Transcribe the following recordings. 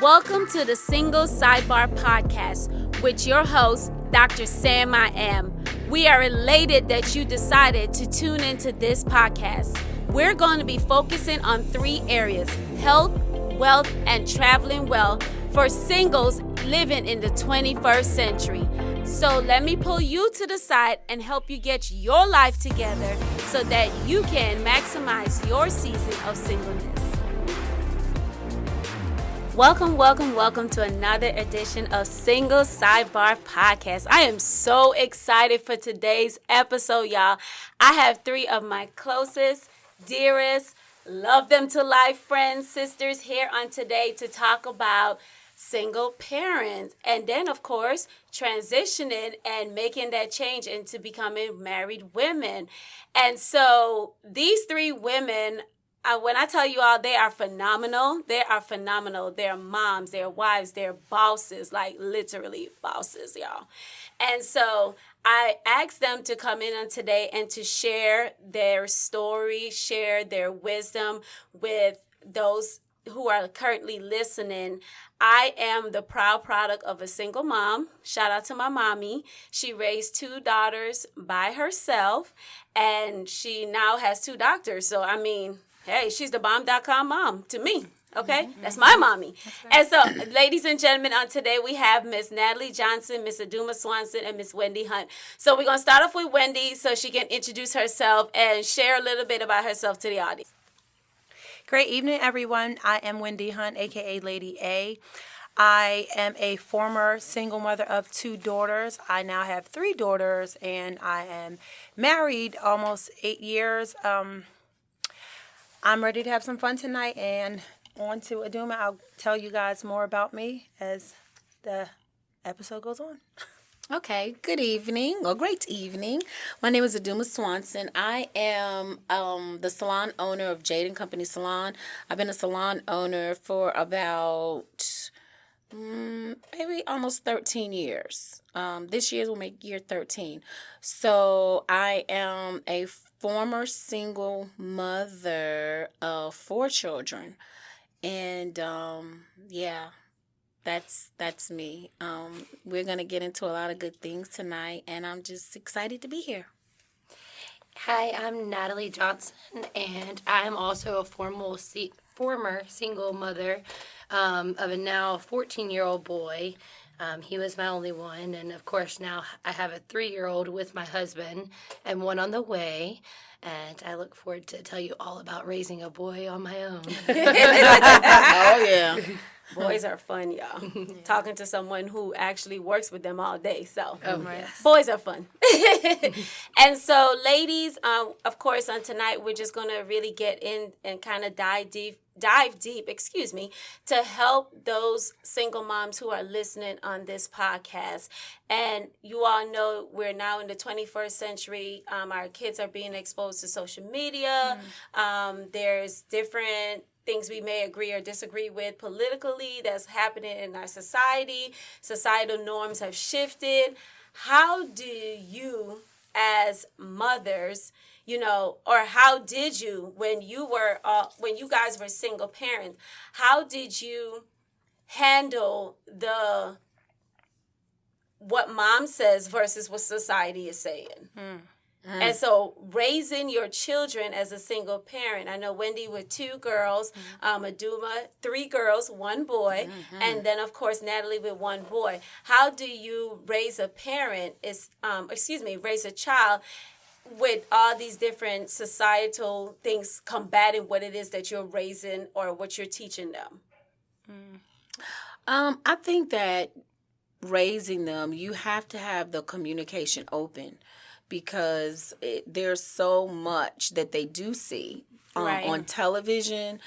Welcome to the Single Sidebar podcast with your host, Dr. Sam I Am. We are elated that you decided to tune into this podcast. We're going to be focusing on 3 areas: health, wealth, and traveling well for singles living in the 21st century. So let me pull you to the side and help you get your life together so that you can maximize your season of singleness. Welcome to another edition of Single Sidebar Podcast. I am so excited for today's episode, y'all. I have 3 of my closest, dearest, love them to life friends, sisters here on today to talk about single parents, and then of course transitioning and making that change into becoming married women. And so these 3 women, when I tell you all, they are phenomenal. They are phenomenal. They're moms, they're wives, they're bosses, like literally bosses, y'all. And so I asked them to come in on today and to share their story, share their wisdom with those who are currently listening. I am the proud product of a single mom. Shout out to my mommy. She raised 2 daughters by herself, and she now has 2 doctors. So, I mean, hey, she's the bomb.com mom to me. Okay? Mm-hmm. That's my mommy. Right. And so, ladies and gentlemen, on today we have Miss Natalie Johnson, Miss Aduma Swanson, and Miss Wendy Hunt. So we're going to start off with Wendy so she can introduce herself and share a little bit about herself to the audience. Great evening, everyone. I am Wendy Hunt, a.k.a. Lady A. I am a former single mother of 2 daughters. I now have 3 daughters, and I am married almost 8 years. I'm ready to have some fun tonight, and on to Aduma. I'll tell you guys more about me as the episode goes on. Okay, good evening, or great evening. My name is Aduma Swanson. I am the salon owner of Jade & Company Salon. I've been a salon owner for about maybe almost 13 years. This year will make year 13. So I am a former single mother of 4 children. And yeah. That's me. We're going to get into a lot of good things tonight, and I'm just excited to be here. Hi, I'm Natalie Johnson, and I'm also a former single mother of a now 14-year-old boy. He was my only one, and of course now I have a 3-year-old with my husband and one on the way. And I look forward to tell you all about raising a boy on my own. Oh, yeah. Boys are fun, y'all. Yeah. Talking to someone who actually works with them all day. So, yes. Boys are fun. And so, ladies, of course, on tonight, we're just going to really get in and kind of dive deep, to help those single moms who are listening on this podcast. And you all know we're now in the 21st century. Our kids are being exposed to social media. There's different things we may agree or disagree with politically that's happening in our society. Societal norms have shifted. How do you, as mothers, or how did you, when you guys were single parents, how did you handle what mom says versus what society is saying? And so raising your children as a single parent, I know Wendy with 2 girls, Aduma, 3 girls, 1 boy, and then of course Natalie with 1 boy. How do you raise a child with all these different societal things combating what it is that you're raising or what you're teaching them? I think that raising them, you have to have the communication open, because there's so much that they do see on television,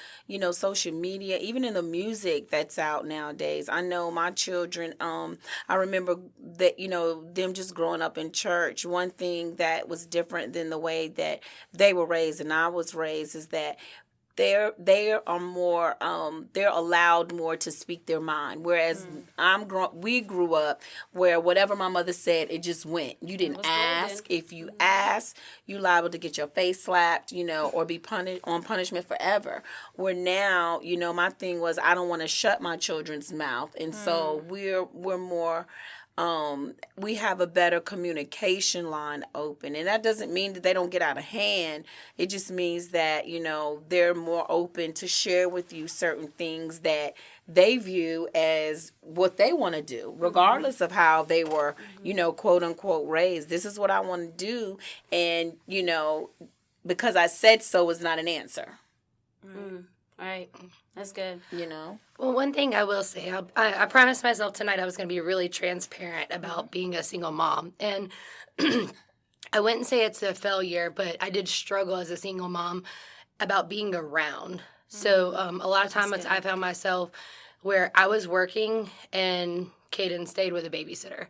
social media, even in the music that's out nowadays. I know my children, I remember that, them just growing up in church. One thing that was different than the way that they were raised and I was raised is that they are more they're allowed more to speak their mind, whereas we grew up where whatever my mother said, it just went. You didn't ask. If you asked, you liable to get your face slapped, or be punished on punishment forever. Where now, my thing was, I don't want to shut my children's mouth, and so we're more we have a better communication line open. And that doesn't mean that they don't get out of hand. It just means that, they're more open to share with you certain things that they view as what they want to do, regardless of how they were, quote unquote raised. This is what I want to do. And, because I said so is not an answer. Right. That's good. Well, one thing I will say, I promised myself tonight I was going to be really transparent about being a single mom. And I wouldn't say it's a failure, but I did struggle as a single mom about being around. So a lot of times I found myself where I was working and Caden stayed with a babysitter.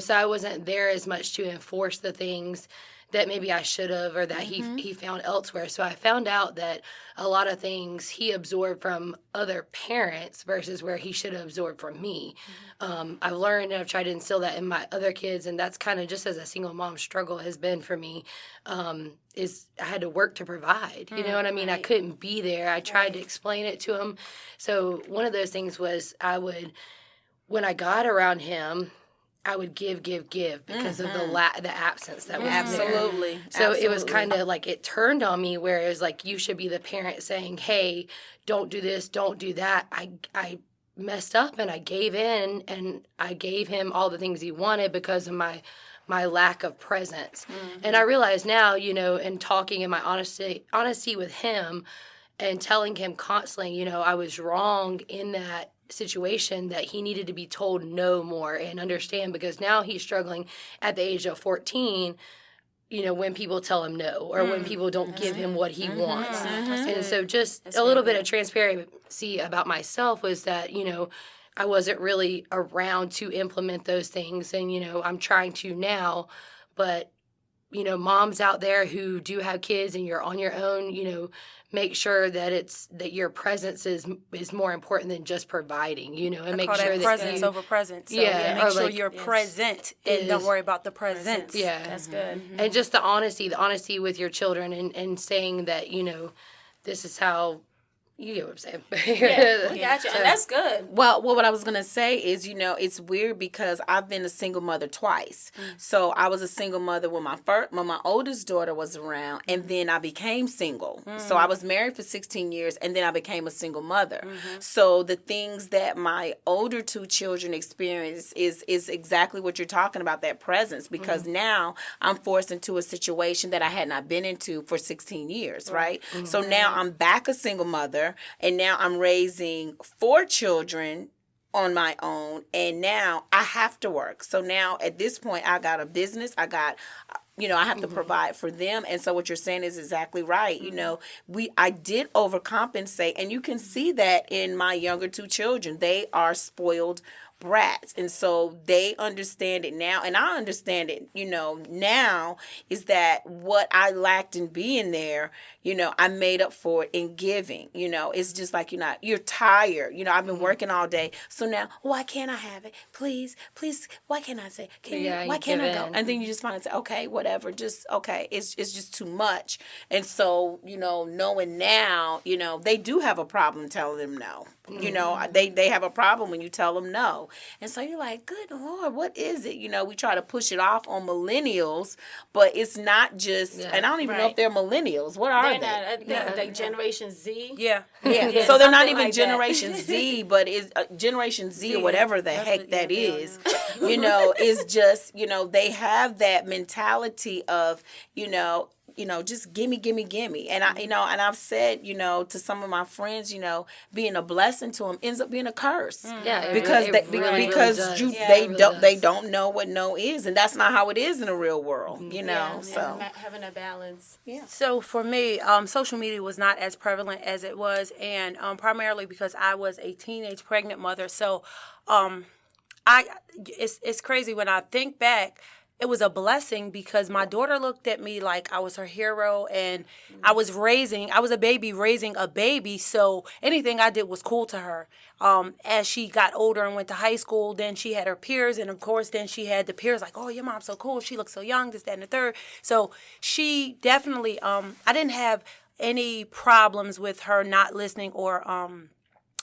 So I wasn't there as much to enforce the things that maybe I should have or that he found elsewhere. So I found out that a lot of things he absorbed from other parents versus where he should have absorbed from me. I've learned and I've tried to instill that in my other kids, and that's kind of just as a single mom struggle has been for me, is I had to work to provide. You know what I mean? I couldn't be there. I tried to explain it to him. So one of those things was when I got around him, I would give because of the absence that was Absolutely. there. So it was kind of like it turned on me where it was like you should be the parent saying, hey, don't do this, don't do that. I messed up and I gave in and I gave him all the things he wanted because of my lack of presence. And I realize now, in talking in my honesty with him and telling him constantly, I was wrong in that situation, that he needed to be told no more and understand, because now he's struggling at the age of 14, when people tell him no or when people don't give him what he wants. And so just a little bit of transparency about myself was that, I wasn't really around to implement those things. And, I'm trying to now, but, moms out there who do have kids and you're on your own, make sure that your presence is more important than just providing, and make sure that presence over presence. So make sure you're present and don't worry about the presence. Yeah, that's good. And just the honesty with your children and saying that this is how. You get what I'm saying? Yeah, we got you. And that's good. Well, what I was going to say is, it's weird because I've been a single mother twice. So I was a single mother when my oldest daughter was around, and then I became single. So I was married for 16 years, and then I became a single mother. So the things that my older two children experience is exactly what you're talking about, that presence, because now I'm forced into a situation that I had not been into for 16 years, right? So now I'm back a single mother. And now I'm raising 4 children on my own, and now I have to work. So now at this point, I got a business. I have to provide for them. And so what you're saying is exactly right. I did overcompensate, and you can see that in my younger 2 children. They are spoiled brats, and so they understand it now, and I understand it now, is that what I lacked in being there, I made up for it in giving. It's just like you're tired, I've been working all day, so now why can't I have it? Please, why can't I say, why can't I go? And then you just finally say, okay, whatever, just okay, it's just too much. And so knowing now, they do have a problem telling them no. They have a problem when you tell them no. And so you're like, good Lord, what is it? We try to push it off on millennials, but it's not just, and I don't even know if they're millennials. What are they? Like Generation Z. Yeah. So they're not even like Generation Z, but it's Generation Z or whatever the heck that is. Is just, they have that mentality of, just gimme. And and I've said, to some of my friends, being a blessing to them ends up being a curse. Yeah, because they don't know what no is, and that's not how it is in the real world. So having a balance. Yeah. So for me, social media was not as prevalent as it was, and primarily because I was a teenage pregnant mother. So, it's crazy when I think back. it was a blessing because my daughter looked at me like I was her hero, and I was a baby raising a baby, so anything I did was cool to her. As she got older and went to high school, then she had her peers, and of course then she had the peers like, oh, your mom's so cool, she looks so young, this, that, and the third. So she definitely, I didn't have any problems with her not listening or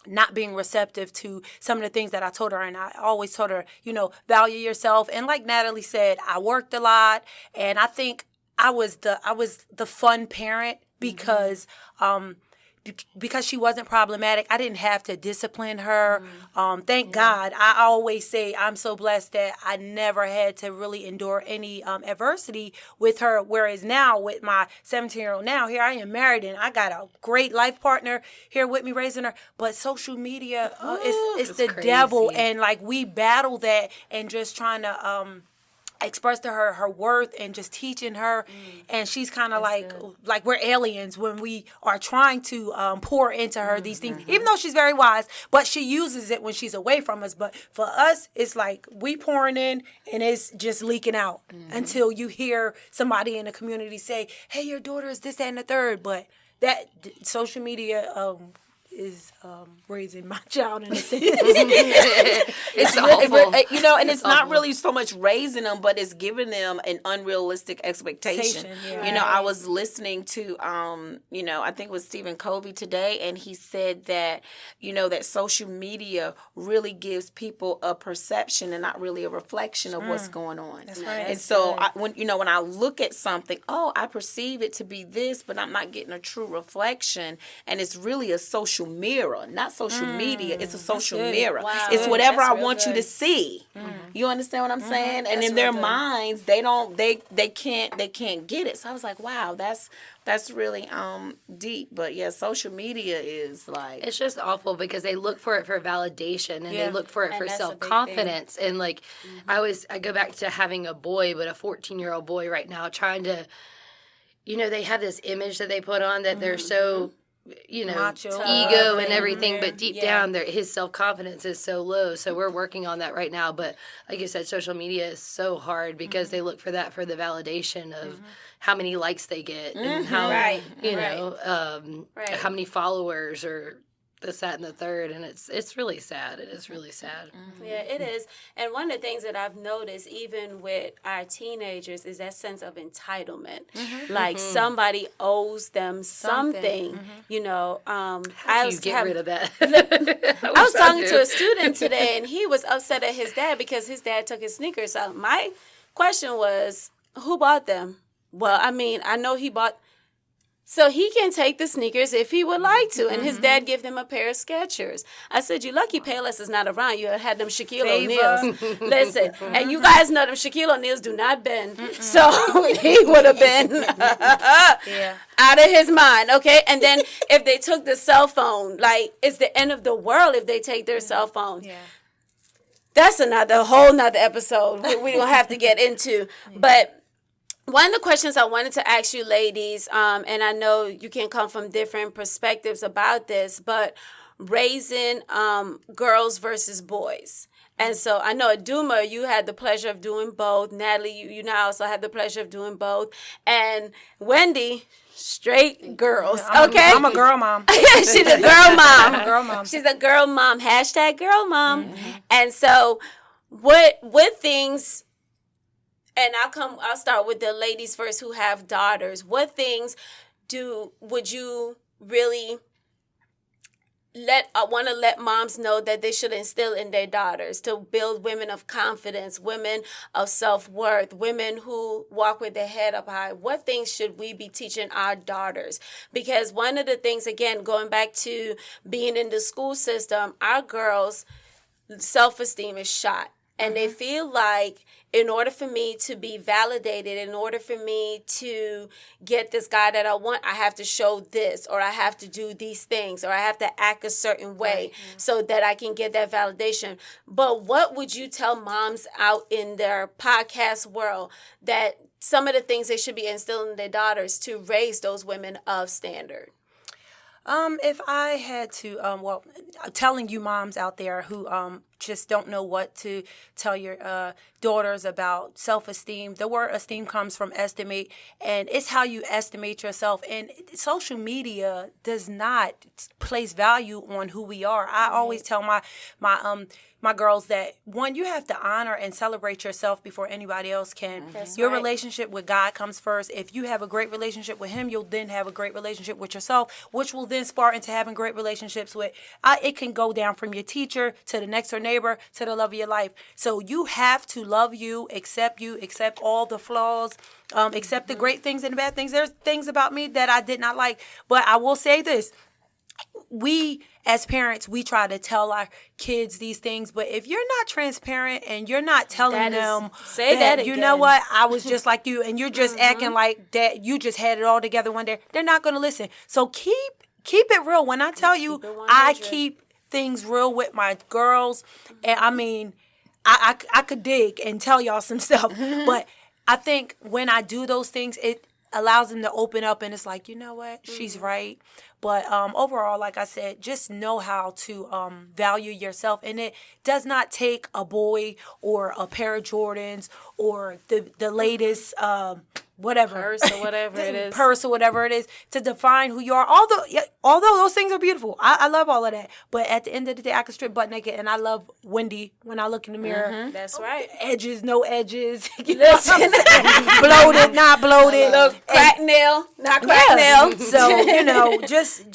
not being receptive to some of the things that I told her. And I always told her, value yourself. And like Natalie said, I worked a lot, and I think I was the fun parent because she wasn't problematic. I didn't have to discipline her. Thank God. I always say I'm so blessed that I never had to really endure any adversity with her. Whereas now with my 17-year-old now, here I am married and I got a great life partner here with me raising her. But social media, it's the crazy. Devil. And like we battle that and just trying to express to her her worth and just teaching her, and she's kind of like we're aliens when we are trying to pour into her these things, even though she's very wise, but she uses it when she's away from us. But for us, it's like we pouring in and it's just leaking out until you hear somebody in the community say, hey, your daughter is this, that, and the third. But that social media is raising my child in a sense. It's awful. And it's not really so much raising them, but it's giving them an unrealistic expectation. Yeah. I was listening to, I think it was Stephen Covey today, and he said that, that social media really gives people a perception and not really a reflection of what's going on. That's right. And so when I look at something, I perceive it to be this, but I'm not getting a true reflection, and it's really a social mirror, not social media. It's a social mirror. Wow. It's whatever That's I real want you good. to see. You understand what I'm saying? And That's in their real good. minds, they can't get it. So I was like, wow, that's really deep. But yeah, social media is like, It's just awful because they look for it for validation and they look for it And for that's a big self-confidence. And like, I go back to having a boy, but a 14-year-old boy right now trying to, they have this image that they put on that they're so, Macho. ego and everything, but deep Yeah. down his self-confidence is so low. So we're working on that right now. But like you said, social media is so hard because they look for that for the validation of how many likes they get and how, Right. how many followers or this, that, and the third. And it's really sad. It is really sad. Yeah, it is. And one of the things that I've noticed, even with our teenagers, is that sense of entitlement. Like somebody owes them something. How I do was you get rid of that? I was talking to a student today, and he was upset at his dad because his dad took his sneakers out. My question was, who bought them? Well, I mean, I know he bought. So he can take the sneakers if he would like to. And his dad gave him a pair of Skechers. I said, you lucky Payless is not around. You had them Shaquille O'Neals. Listen, and you guys know them Shaquille O'Neals do not bend. So he would have been out of his mind, okay? And then if they took the cell phone, like, it's the end of the world if they take their cell phone. Yeah. That's whole nother episode we don't have to get into. But one of the questions I wanted to ask you ladies, and I know you can come from different perspectives about this, but raising girls versus boys. And so I know at Duma, you had the pleasure of doing both. Natalie, you now also have the pleasure of doing both. And Wendy, straight girls, okay? I'm a girl mom. She's a girl mom. I'm a girl mom. She's a girl mom. Hashtag girl mom. And so what things... And I'll start with the ladies first who have daughters. What things would you really want to let moms know that they should instill in their daughters to build women of confidence, women of self-worth, women who walk with their head up high? What things should we be teaching our daughters? Because one of the things, again, going back to being in the school system, our girls' self-esteem is shot. And they feel like in order for me to be validated, in order for me to get this guy that I want, I have to show this, or I have to do these things, or I have to act a certain way so that I can get that validation. But what would you tell moms out in their podcast world that some of the things they should be instilling in their daughters to raise those women of standard? If I had to, telling you moms out there who just don't know what to tell your daughters about self-esteem. The word esteem comes from estimate, and it's how you estimate yourself. And social media does not place value on who we are. I always tell my girls that, one, you have to honor and celebrate yourself before anybody else can. That's Your right. relationship with God comes first. If you have a great relationship with him, you'll then have a great relationship with yourself, which will then spark into having great relationships with, it can go down from your teacher to the next door neighbor to the love of your life. So you have to love you, accept all the flaws, accept the great things and the bad things. There's things about me that I did not like, but I will say this. We, as parents, we try to tell our kids these things, but if you're not transparent and you're not telling them that, you know again. what, I was just like you, and you're just acting like that you just had it all together one day, they're not going to listen. So keep it real. When I tell you, I keep things real with my girls, and I mean, I could dig and tell y'all some stuff, but I think when I do those things, it allows them to open up, and it's like, you know what, she's right. But overall, like I said, just know how to value yourself. And it does not take a boy or a pair of Jordans or the latest whatever. Purse or whatever it is. Purse or whatever it is to define who you are. Although those things are beautiful. I love all of that. But at the end of the day, I can strip butt naked, and I love Wendy when I look in the mirror. That's right. Edges, no edges. You know what I'm saying? Bloated, not bloated. Look, crack nail, not crack nail. So,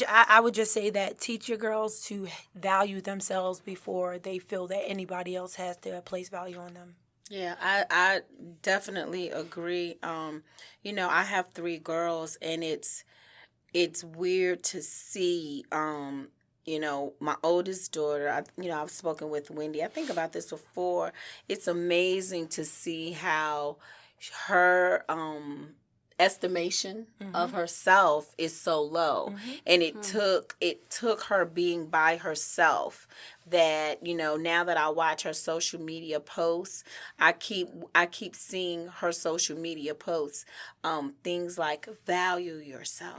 I would just say that teach your girls to value themselves before they feel that anybody else has to place value on them. Yeah, I definitely agree. I have 3 girls, and it's weird to see, my oldest daughter, I've spoken with Wendy. I think about this before. It's amazing to see how her estimation of herself is so low, and it took her being by herself that, now that I watch her social media posts, I keep seeing her social media posts, things like value yourself.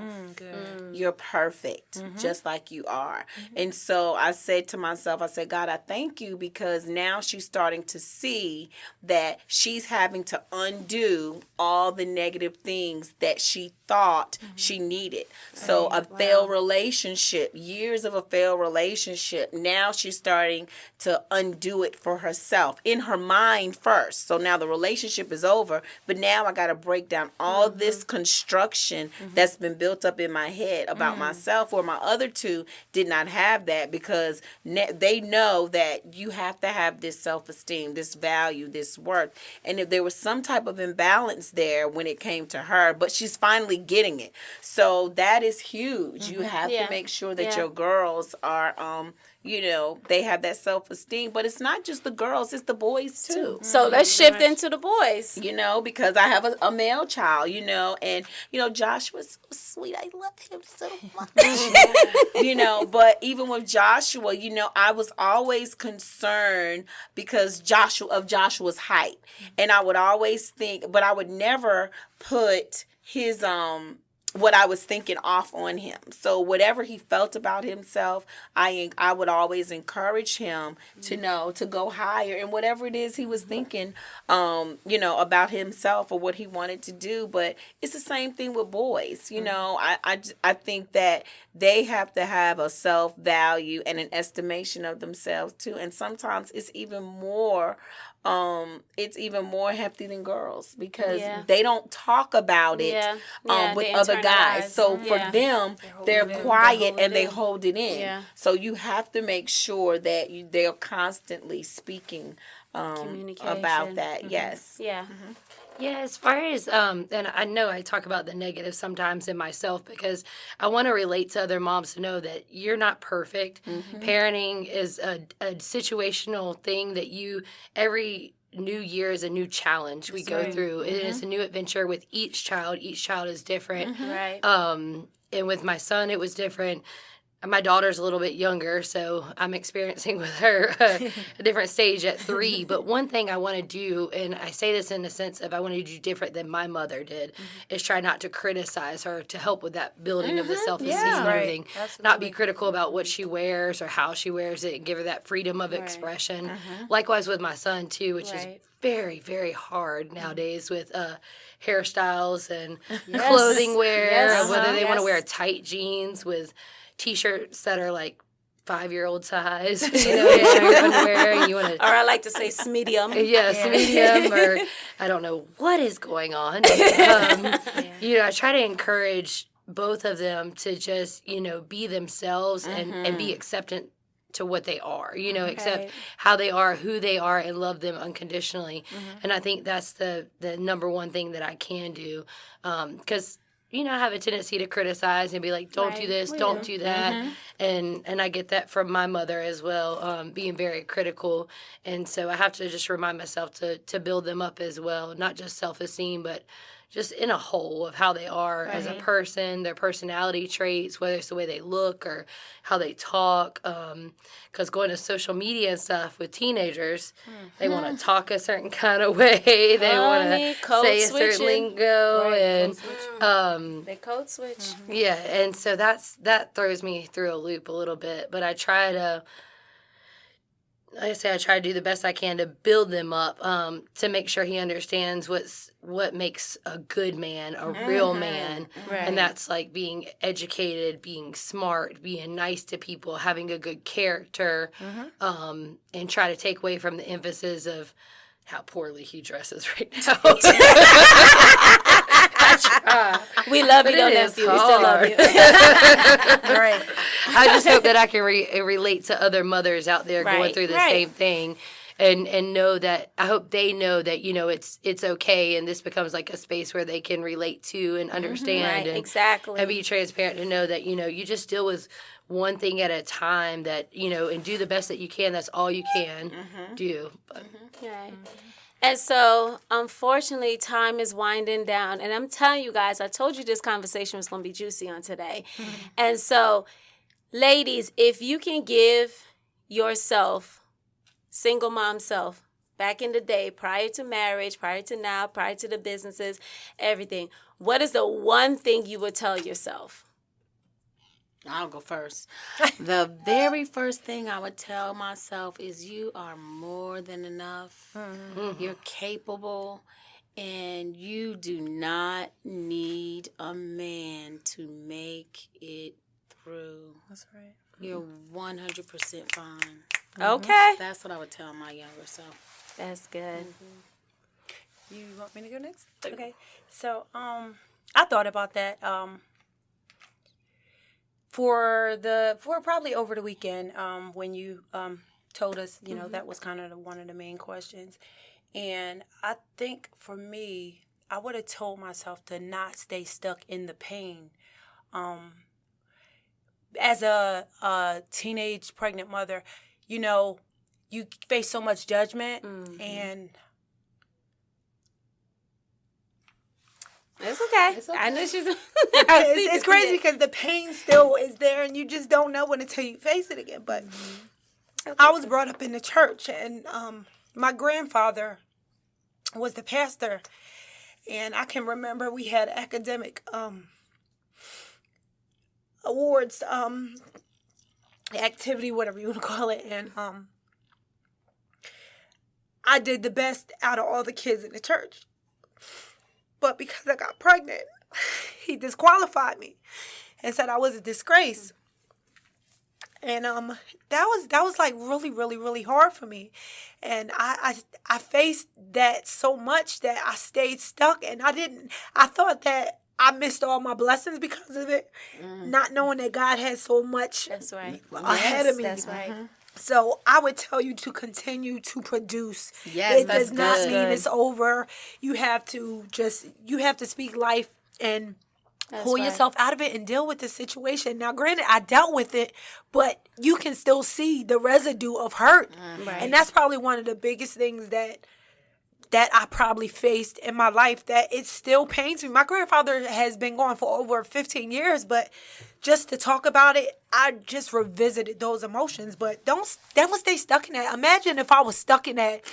You're perfect, just like you are. And so I said to myself, God, I thank you, because now she's starting to see that she's having to undo all the negative things that she thought she needed. So a failed relationship, years of a failed relationship, now she's starting to undo it for herself in her mind first. So now the relationship is over, but now I got to break down all this construction that's been built up in my head about myself, where my other 2 did not have that, because they know that you have to have this self-esteem, this value, this worth. And if there was some type of imbalance there when it came to her, but she's finally getting it. So that is huge. You have to make sure that your girls are they have that self-esteem. But it's not just the girls, it's the boys too. So let's shift into the boys. Because I have a male child, and, Joshua's so sweet. I love him so much. But even with Joshua, I was always concerned because of Joshua's height. And I would always think, but I would never put his what I was thinking off on him. So whatever he felt about himself, I would always encourage him to go higher, and whatever it is he was thinking, about himself or what he wanted to do. But it's the same thing with boys. I think that they have to have a self-value and an estimation of themselves too. And sometimes it's even more hefty than girls, because they don't talk about it with other guys. So for them, they're quiet and they hold it in. Yeah. So you have to make sure that they're constantly speaking about that. Yes. Yeah. Yeah, as far as, and I know I talk about the negative sometimes in myself, because I want to relate to other moms to know that you're not perfect. Parenting is a situational thing that every new year is a new challenge we go through. It is a new adventure with each child. Each child is different. Right. And with my son, it was different. my daughter's a little bit younger, so I'm experiencing with her a different stage at 3. But one thing I want to do, and I say this in the sense of I want to do different than my mother did, is try not to criticize her to help with that building of the self-esteem and everything. Not be critical about what she wears or how she wears it and give her that freedom of expression. Likewise with my son, too, which is very, very hard nowadays with hairstyles and clothing wear, and whether they want to wear tight jeans with T-shirts that are like 5-year-old size, underwear, and you want to, or I like to say medium. Medium, or I don't know what is going on. I try to encourage both of them to just, be themselves and be acceptant to what they are, accept how they are, who they are, and love them unconditionally. And I think that's the number one thing that I can do, because I have a tendency to criticize and be like, don't do this, don't do that. And I get that from my mother as well, being very critical. And so I have to just remind myself to build them up as well, not just self-esteem, but just in a whole of how they are as a person, their personality traits, whether it's the way they look or how they talk. Because going to social media and stuff with teenagers, they want to talk a certain kind of way. They want to say a certain lingo. They code switch. Yeah, and so that throws me through a loop a little bit. But I try to... Like I say, I try to do the best I can to build them up, to make sure he understands what makes a good man, a real man. And that's like being educated, being smart, being nice to people, having a good character, and try to take away from the emphasis of how poorly he dresses right now. We love you, don't nephew. We still love you. Right. I just hope that I can relate to other mothers out there going through the same thing, and know that, I hope they know that, it's okay, and this becomes like a space where they can relate to and understand and be transparent to know that, you just deal with one thing at a time, that, and do the best that you can. That's all you can do. But. And so, unfortunately, time is winding down. And I'm telling you guys, I told you this conversation was going to be juicy on today. And so, ladies, if you can give yourself, single mom self, back in the day, prior to marriage, prior to now, prior to the businesses, everything, what is the one thing you would tell yourself? I'll go first. The very first thing I would tell myself is you are more than enough. You're capable, and you do not need a man to make it through. That's right. You're 100% fine. Okay. That's what I would tell my younger self. That's good. You want me to go next? Okay. So, I thought about that. For probably over the weekend, when you told us, that was kind of one of the main questions. And I think for me, I would have told myself to not stay stuck in the pain. As a teenage pregnant mother, you face so much judgment, and It's okay. I know she's... it's crazy because the pain still is there, and you just don't know when until you face it again. But I was brought up in the church, and my grandfather was the pastor, and I can remember we had academic awards, activity, whatever you want to call it, and I did the best out of all the kids in the church. But because I got pregnant, he disqualified me and said I was a disgrace. And that was like really, really, really hard for me. And I faced that so much that I stayed stuck, and I thought that I missed all my blessings because of it, not knowing that God had so much ahead of me. That's right. So I would tell you to continue to produce. Yes, it does not mean it's over. You have to speak life and pull yourself out of it and deal with the situation. Now, granted, I dealt with it, but you can still see the residue of hurt. And that's probably one of the biggest things that that I probably faced in my life that it still pains me. My grandfather has been gone for over 15 years, but just to talk about it, I just revisited those emotions. But don't stay stuck in that. Imagine if I was stuck in that.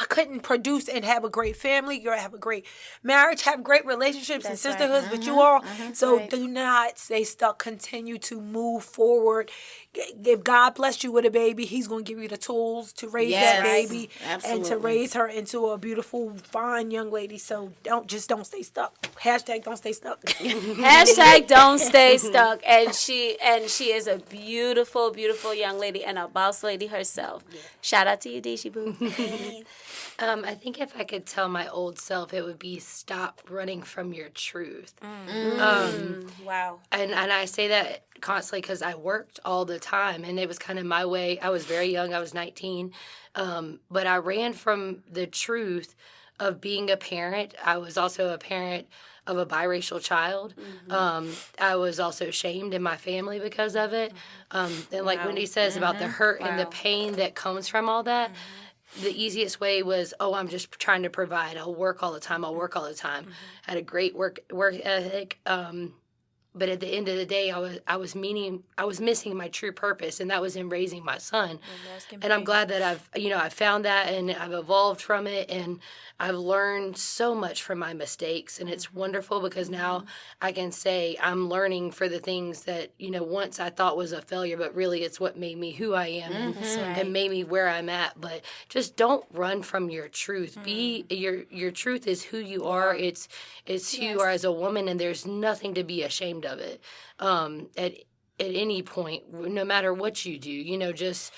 I couldn't produce and have a great family, or have a great marriage, have great relationships and sisterhoods with you all. So do not stay stuck. Continue to move forward. If God blessed you with a baby, He's going to give you the tools to raise that baby and to raise her into a beautiful, fine young lady. So don't stay stuck. Hashtag don't stay stuck. Hashtag don't stay stuck. And she is a beautiful, beautiful young lady and a boss lady herself. Yeah. Shout out to you, Deeshi Boo. I think if I could tell my old self, it would be stop running from your truth. Wow. And I say that constantly because I worked all the time, and it was kind of my way. I was very young. I was 19. But I ran from the truth of being a parent. I was also a parent of a biracial child. I was also shamed in my family because of it. And like Wendy says about the hurt and the pain that comes from all that, the easiest way was, I'm just trying to provide. I'll work all the time. I had a great work ethic. But at the end of the day, I was missing my true purpose, and that was in raising my son. And I'm glad that I've found that, and I've evolved from it, and I've learned so much from my mistakes, and it's wonderful because now I can say I'm learning for the things that once I thought was a failure, but really it's what made me who I am and made me where I'm at. But just don't run from your truth. Be your truth is who you are. It's who you are as a woman, and there's nothing to be ashamed of it at any point, no matter what you do. Just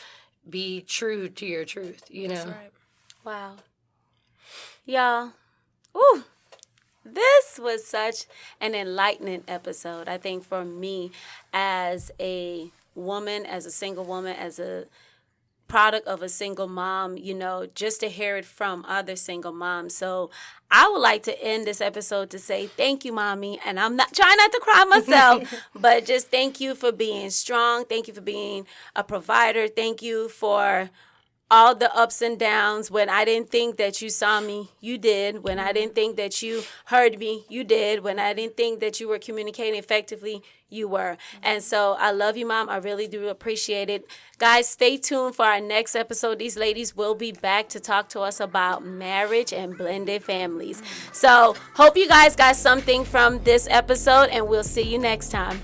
be true to your truth. That's right. Wow. Y'all, this was such an enlightening episode, I think, for me as a woman, as a single woman, as a product of a single mom, just to hear it from other single moms. So I would like to end this episode to say thank you, Mommy. And I'm not trying not to cry myself, but just thank you for being strong. Thank you for being a provider. Thank you for all the ups and downs. When I didn't think that you saw me, you did. When I didn't think that you heard me, you did. When I didn't think that you were communicating effectively, you were. And so I love you, Mom. I really do appreciate it. Guys, stay tuned for our next episode. These ladies will be back to talk to us about marriage and blended families. So hope you guys got something from this episode, and we'll see you next time.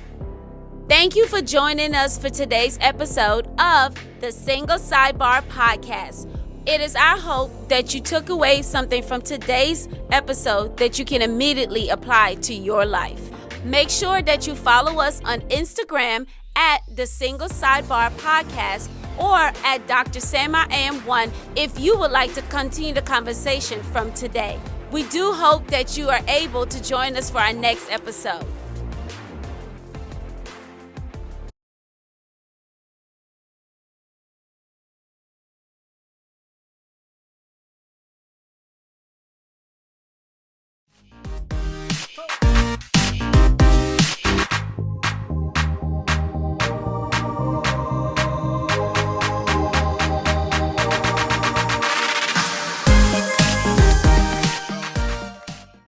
Thank you for joining us for today's episode of the Single Sidebar Podcast. It is our hope that you took away something from today's episode that you can immediately apply to your life. Make sure that you follow us on Instagram at the Single Sidebar Podcast or at Dr. Sama AM1 if you would like to continue the conversation from today. We do hope that you are able to join us for our next episode.